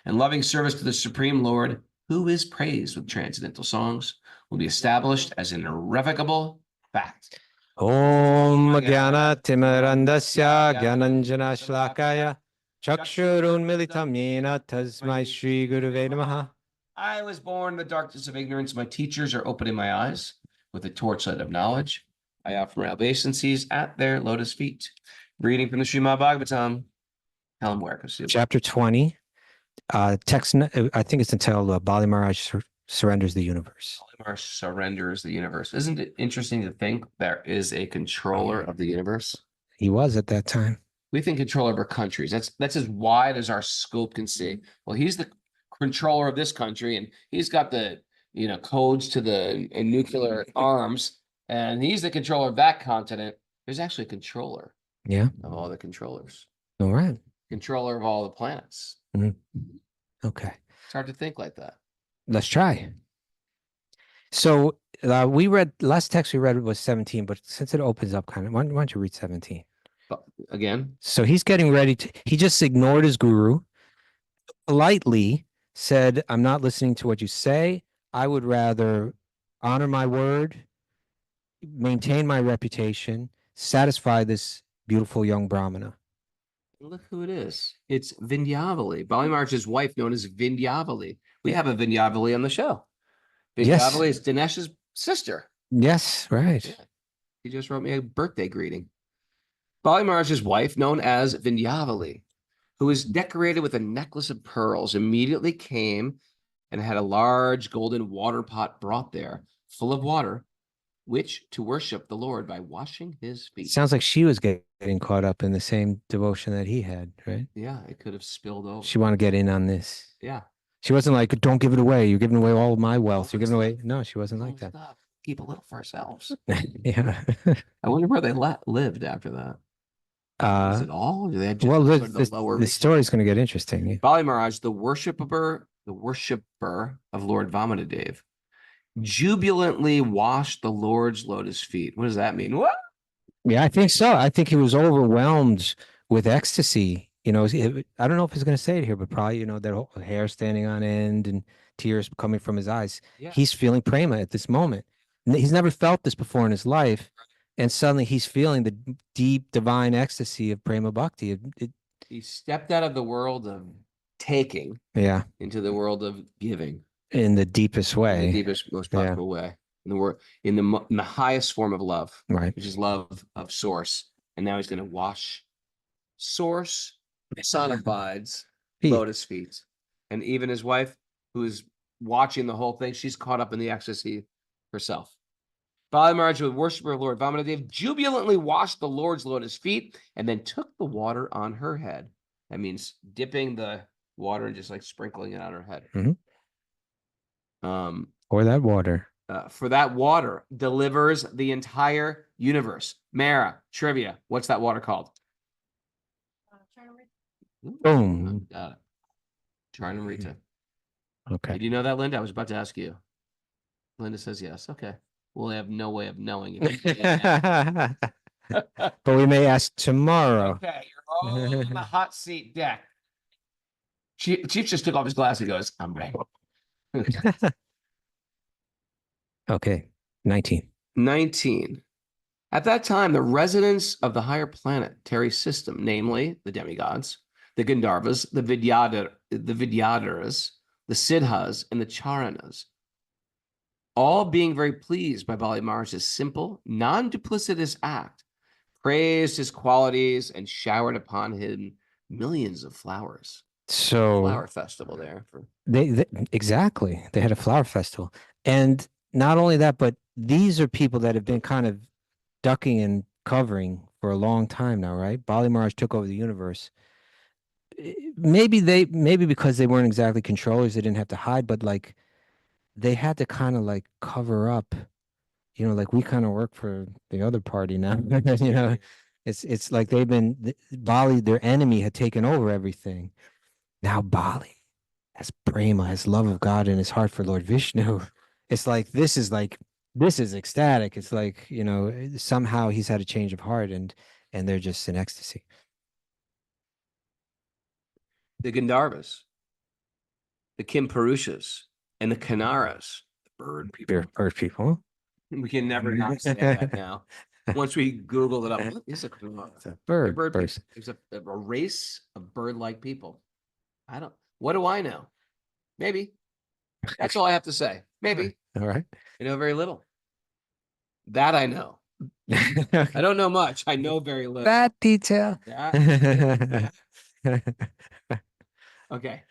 and loving service to the Supreme Lord, who is praised with transcendental songs, will be established as an irrevocable fact. Om Jnana Timirandasya Gyananjana Shlakaya Chakshurun Militam Yena Tasmai Shri Guruve Namaha. I was born in the darkness of ignorance. My teachers are opening my eyes with the torchlight of knowledge. I offer my obeisances at their lotus feet. Reading from the Srimad Bhagavatam. Helen Ware, Chapter 20. Text, I think it's entitled Bali Maharaj Surrenders the Universe. Bali Maharaj surrenders the universe. Isn't it interesting to think there is a controller of the universe? He was at that time. We think controller of our countries. That's as wide as our scope can see. Well, he's the controller of this country, and he's got the codes to the nuclear arms, and he's the controller of that continent. There's actually a controller. Yeah. Of all the controllers. All right. Controller of all the planets. Okay. It's hard to think like that. Let's try. So we read, last text we read was 17, but since it opens up kind of, why don't you read 17? Again? So he's getting ready to, he just ignored his guru, politely said, I'm not listening to what you say. I would rather honor my word, maintain my reputation, satisfy this beautiful young Brahmana. Look who it is. It's Vindyavali, Bali Maharaj's wife, known as Vindyavali. We have a Vindyavali on the show. Vindyavali is Dinesh's sister. Yes, right. Yeah. He just wrote me a birthday greeting. Bali Maharaj's wife, known as Vindyavali, who was decorated with a necklace of pearls, immediately came and had a large golden water pot brought there, full of water, which to worship the Lord by washing his feet. Sounds like she was getting caught up in the same devotion that he had, right? Yeah, it could have spilled over. She wanted to get in on this. Yeah. She wasn't like, don't give it away. You're giving away all of my wealth. You're giving away. No, she wasn't like that. Stop. Keep a little for ourselves. Yeah. I wonder where they lived after that. Is it all? Or did they just Well, sort of the lower the story's going to get interesting. Bali Maharaj, the worshipper of Lord Vamanadev, jubilantly washed the Lord's lotus feet. What does that mean? What? Yeah, I think so. I think he was overwhelmed with ecstasy. I don't know if he's going to say it here, but probably, that whole hair standing on end and tears coming from his eyes. Yeah. He's feeling prema at this moment. He's never felt this before in his life. And suddenly he's feeling the deep divine ecstasy of prema bhakti. He stepped out of the world of taking into the world of giving. In the deepest way. In the deepest, most powerful way. In the highest form of love. Right. Which is love of source. And now he's going to wash source personified's lotus feet. And even his wife, who is watching the whole thing, she's caught up in the ecstasy herself. Bali Maharaj, the worshiper of Lord Vamanadev, jubilantly washed the Lord's lotus feet and then took the water on her head. That means dipping the water and just like sprinkling it on her head. Or that water. For that water delivers the entire universe. Mara, trivia. What's that water called? Boom. Got it. Charnamrita. Okay. Did you know that, Linda? I was about to ask you. Linda says yes. Okay. We'll have no way of knowing it. But we may ask tomorrow. Okay, you're all in the hot seat deck. Chief just took off his glasses and goes, I'm ready. Okay, 19. 19. At that time, the residents of the higher planetary system, namely the demigods, the Gandharvas, the Vidyadharas, the Siddhas, and the Charanas, all being very pleased by Bali Maharaj's simple, non-duplicitous act, praised his qualities and showered upon him millions of flowers. So flower festival there. Exactly. They had a flower festival. And not only that, but these are people that have been kind of ducking and covering for a long time now, right? Bali Maharaj took over the universe. Maybe because they weren't exactly controllers, they didn't have to hide, but like they had to kind of like cover up, like we kind of work for the other party now. It's like they've been Bali, their enemy, had taken over everything. Now Bali has prema, has love of God in his heart for Lord Vishnu. It's like this is like This is ecstatic. It's like, somehow he's had a change of heart and they're just in ecstasy. The Gandharvas, the Kimpurushas, and the Kanaras, the bird people. Bird people. We can never not say that now. Once we Googled it up, what is a Kanara? It's a bird People. person. There's a race of bird-like people. What do I know? Maybe. That's all I have to say. Maybe. All right. I know very little. That I know. I don't know much. I know very little. That detail. That- Okay.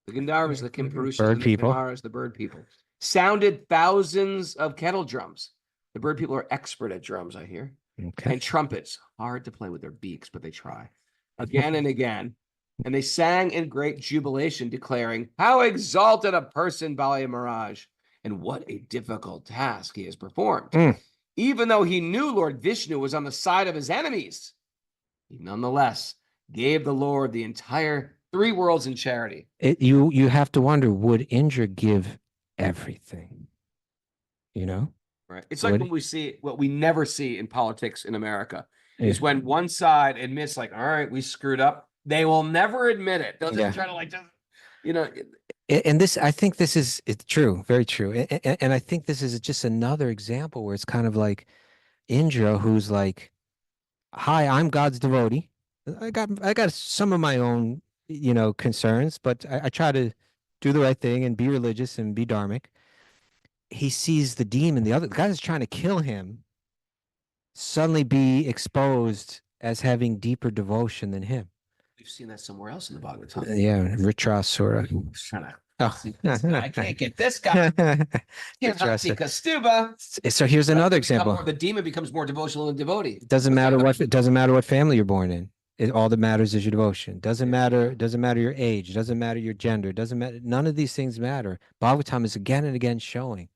The Gandharvas, the Kimpurushas, Bird and the people. Kanaras, the bird people, sounded thousands of kettle drums. The bird people are expert at drums, I hear. Okay. And trumpets, hard to play with their beaks, but they try again and again. And they sang in great jubilation, declaring, "How exalted a person Bali Maharaj, and what a difficult task he has performed." Mm. Even though he knew Lord Vishnu was on the side of his enemies, he nonetheless gave the Lord the entire 3 worlds in charity. You have to wonder, would Indra give everything? Right. It's like Would- when we see what we never see in politics in America is Yeah. when one side admits, like, all right, we screwed up. They will never admit it. They'll just Yeah. try to like just, you know, And this, I think this is, it's true, very true. And I think this is just another example where it's kind of like Indra, who's like, hi, I'm God's devotee. I got some of my own, concerns, but I try to do the right thing and be religious and be dharmic. He sees the demon, the guy that's trying to kill him, suddenly be exposed as having deeper devotion than him. we've seen that somewhere else in the Bhagavatam. Yeah, Ritrasura. I was trying to Oh. see this guy. I can't get this guy. Here's Bhakti Ritrasura. Kaustubha. So here's another Become example. more- the demon becomes more devotional than devotee. It doesn't matter what family you're born in. All that matters is your devotion. Doesn't matter your age. Doesn't matter your gender. Doesn't matter. None of these things matter. Bhagavatam is again and again showing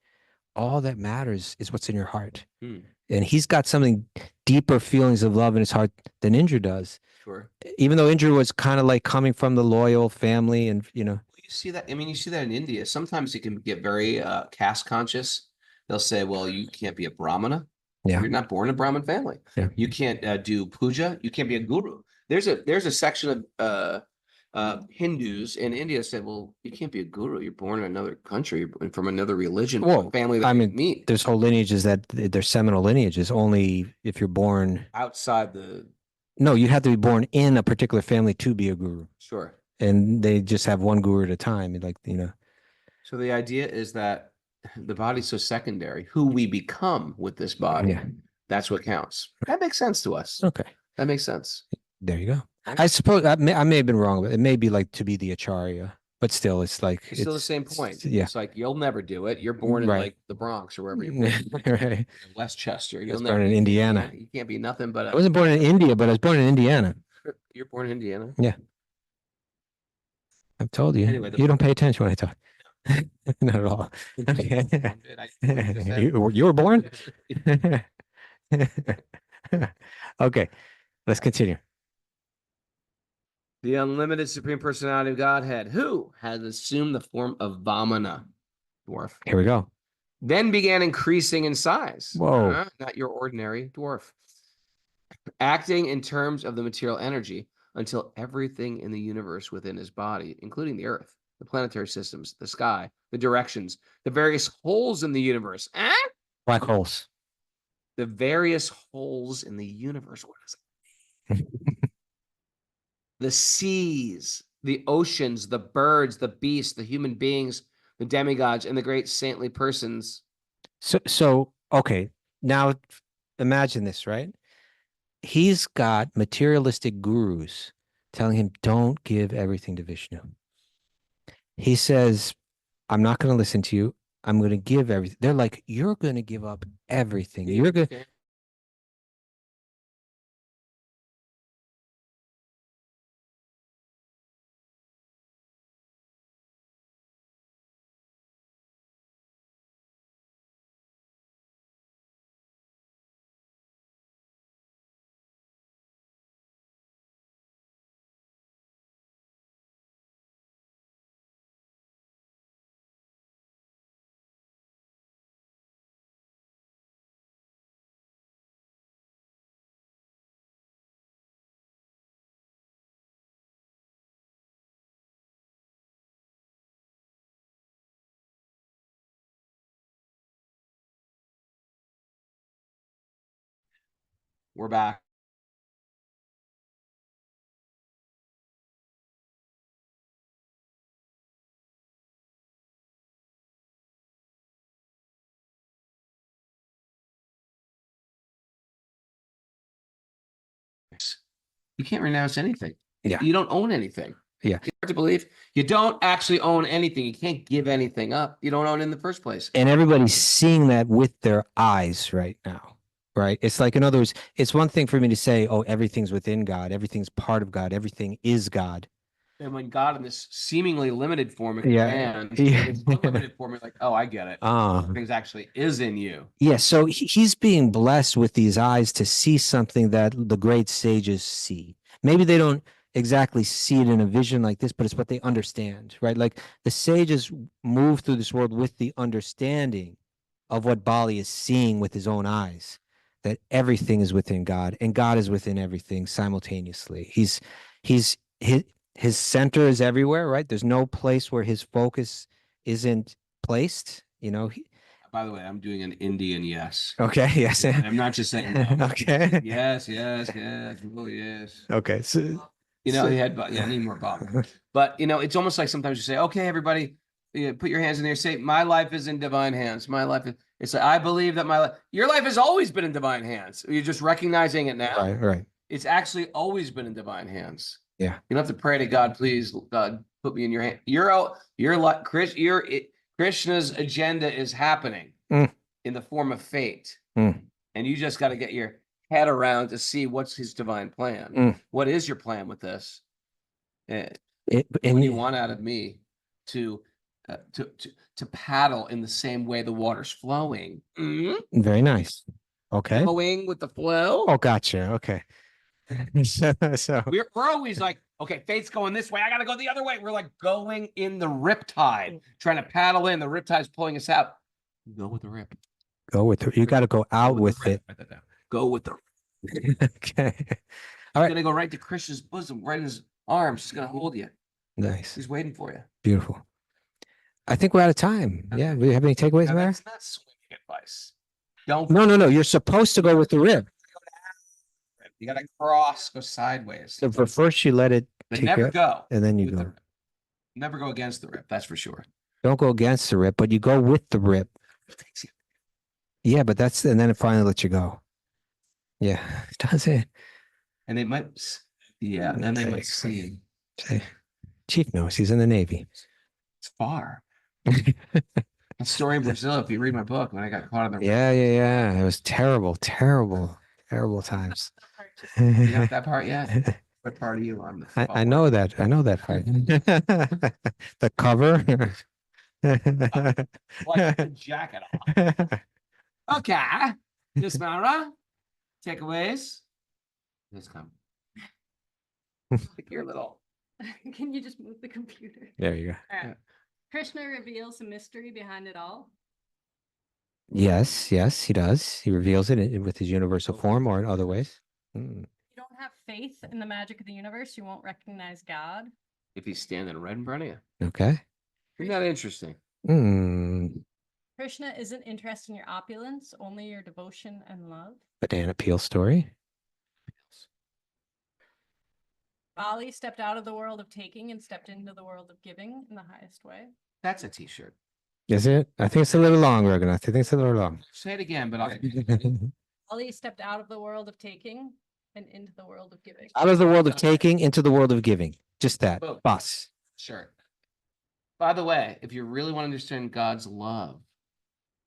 all that matters is what's in your heart. Hmm. And he's got something deeper feelings of love in his heart than Indra does. Sure. Even though Indra was kind of like coming from the loyal family and, You see that? I mean, you see that in India. Sometimes it can get very caste conscious. They'll say, well, you can't be a Brahmana. Yeah. You're not born in a Brahmin family. Yeah. You can't do puja. You can't be a guru. There's a section of Hindus in India said, well, you can't be a guru. You're born in another country and from another religion, Whoa, a family that I you mean, meet there's whole lineages that there's seminal lineages only if you're born. outside the. No, you have to be born in a particular family to be a guru. Sure. And they just have one guru at a time. Like, So the idea is that the body's so secondary. Who we become with this body, Yeah. that's what counts. That makes sense to us. Okay. That makes sense. There you go. I suppose I may have been wrong, but it may be like to be the acharya, but still, it's like It's still the same point. Yeah. It's like you'll never do it. You're born in Right. like the Bronx or wherever you're born. Right. In Westchester. I You'll was never born in be Indiana. You can't be nothing but I wasn't born in India, but I was born in Indiana. You're born in Indiana. I've told you. Anyway, You don't pay attention when I talk. Not at all. Okay. You were born? Okay. Let's continue. The unlimited supreme personality of Godhead, who has assumed the form of Vamana, dwarf, Here we go. then began increasing in size. Whoa. Not your ordinary dwarf. Acting in terms of the material energy until everything in the universe within his body, including the earth, the planetary systems, the sky, the directions, the various holes in the universe. Black holes. The various holes in the universe. What is it? The seas, the oceans, the birds, the beasts, the human beings, the demigods, and the great saintly persons. So okay. Now imagine this, right? He's got materialistic gurus telling him, don't give everything to Vishnu. He says, I'm not going to listen to you. I'm going to give everything. They're like, you're going to give up everything. You're going We're back. You can't renounce anything. Yeah. You don't own anything. Yeah. You have to believe you don't actually own anything. You can't give anything up. You don't own it in the first place. And everybody's seeing that with their eyes right now, right? It's like, in other words, it's one thing for me to say, oh, everything's within God, everything's part of God, everything is God. And when God in this seemingly limited form Yeah. expands, Yeah. it's unlimited form, you're like, oh, I get it. Things actually is in you. Yeah, so he's being blessed with these eyes to see something that the great sages see. Maybe they don't exactly see it in a vision like this, but it's what they understand, right? Like the sages move through this world with the understanding of what Bali is seeing with his own eyes, that everything is within God and God is within everything simultaneously. His center is everywhere, right? There's no place where his focus isn't placed, you know. By the way, I'm doing an Indian yes. Okay, yes. I'm not just saying no. Okay. Yes. Oh, yes. Okay. So, You know, so- he had, I need more Bob. But, you know, it's almost like sometimes you say, okay, everybody, put your hands in there, say, my life is in divine hands. My life is, it's like, I believe that your life has always been in divine hands. You're just recognizing it now. right. It's actually always been in divine hands. Yeah. You don't have to pray to God, please, God, put me in your hand. You're like Krishna's agenda is happening in the form of fate. And you just got to get your head around to see what's his divine plan. What is your plan with this? What do you want out of me to paddle in the same way the water's flowing? Very nice. Okay. Flowing with the flow. Oh, gotcha. Okay. so We're always like, okay, fate's going this way. I got to go the other way. We're like going in the riptide, trying to paddle in. The riptide's pulling us out. Go with the rip. go with it. You got to go out with it. Write that down. Go with the rip. Okay. All right. You're going to go right to Krishna's bosom, right in his arms. He's going to hold you. Nice. He's waiting for you. Beautiful. I think we're out of time. Yeah. Do you have any takeaways, Now, Mara? that's not swimming advice. Don't. No. You're supposed to go with the rib. You got to cross, go sideways. So for first, you let it But take never you, go. and then you with the go. rip. Never go against the rip. That's for sure. Don't go against the rip, but you go with the rip. Yeah, but and then it finally lets you go. Yeah, it does it. And they might, then they might see. Say, Chief knows he's in the Navy. It's far. A story in Brazil, if you read my book, when I got caught in the Yeah. It was terrible times. You got that part yet? What part are you on? I know that. I know that part. The cover. Like the jacket off. Okay. Miss Mara, takeaways. Just come. Like your little. Can you just move the computer? There you go. All right. Krishna reveals the mystery behind it all. Yes, he does. He reveals it with his universal form or in other ways. If you don't have faith in the magic of the universe, you won't recognize God. If he's standing right in front of you. Okay. Isn't that interesting? Krishna isn't interested in your opulence, only your devotion and love. Banana peel story. Bali stepped out of the world of taking and stepped into the world of giving in the highest way. That's a t-shirt. Is it? I think it's a little long, Raghunath. I think it's a little long. Say it again, but I'll. Bali stepped out of the world of taking and into the world of giving. Out of the world of taking into the world of giving. Just that. Boom. Boss. Sure. By the way, if you really want to understand God's love,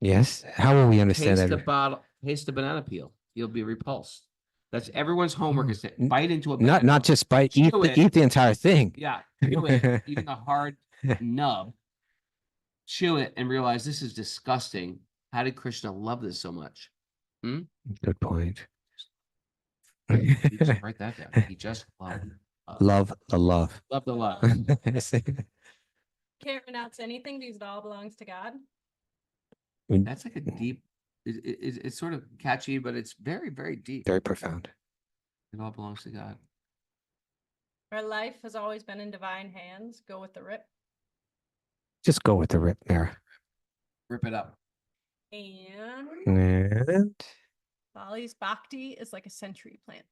Yes. How will we understand that? Taste the banana peel. You'll be repulsed. That's everyone's homework is to bite into a Not banana. just bite, eat Chew it. eat the entire thing. Yeah, chew it, even the hard nub. Chew it and realize this is disgusting. How did Krishna love this so much? Good point. You just write that down. He just loved. Love the love. Love the love. Can't renounce anything because it all belongs to God. That's like a deep. It's sort of catchy, but it's very, very deep. Very profound. It all belongs to God. Our life has always been in divine hands. Go with the rip. Just go with the rip, Mara. Rip it up. And And Bali's Bhakti is like a century plant.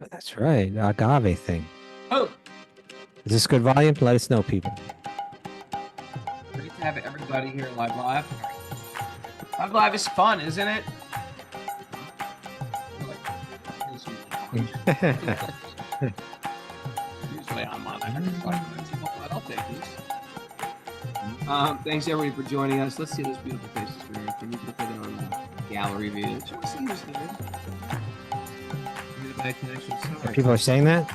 That's right. Agave thing. Oh, Is this good volume? Let us know, people. great to have everybody here live. Live is fun, isn't it? Usually I'm on I'll take these. Thanks everybody for joining us. Let's see those beautiful faces for you. Can you put that on gallery view? People are saying that?